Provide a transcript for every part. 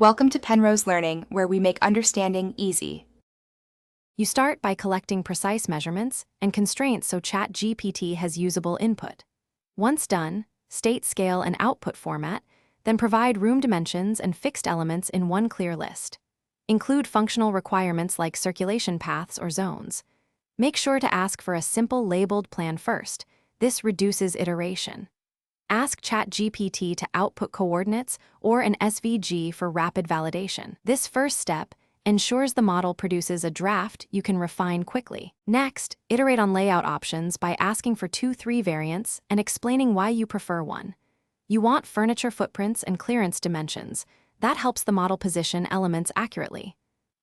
Welcome to Penrose Learning, where we make understanding easy. You start by collecting precise measurements and constraints so Chatgpt has usable input. Once done, state scale and output format, then provide room dimensions and fixed elements in one clear list. Include functional requirements like circulation paths or zones. Make sure to ask for a simple labeled plan first. This reduces iteration. Ask Chatgpt to output coordinates or an SVG for rapid validation. This first step ensures the model produces a draft you can refine quickly. Next, iterate on layout options by asking for 2-3 variants and explaining why you prefer one. You want furniture footprints and clearance dimensions. That helps the model position elements accurately.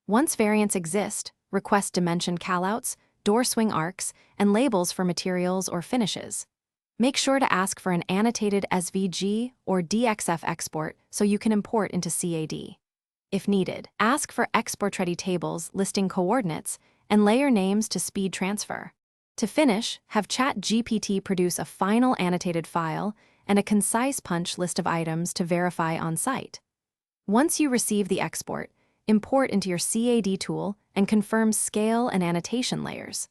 Once variants exist, request dimension callouts, door swing arcs, and labels for materials or finishes. Make sure to ask for an annotated SVG or DXF export so you can import into CAD. If needed, ask for export-ready tables listing coordinates and layer names to speed transfer. To finish, have Chatgpt produce a final annotated file and a concise punch list of items to verify on site. Once you receive the export, import into your CAD tool and confirm scale and annotation layers.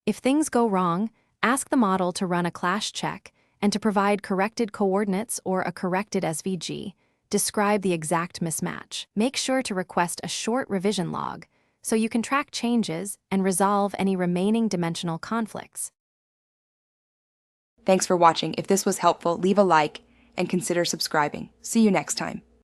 If things go wrong, ask the model to run a clash check and to provide corrected coordinates or a corrected SVG. Describe the exact mismatch. Make sure to request a short revision log so you can track changes and resolve any remaining dimensional conflicts. Thanks for watching. If this was helpful, leave a like and consider subscribing. See you next time.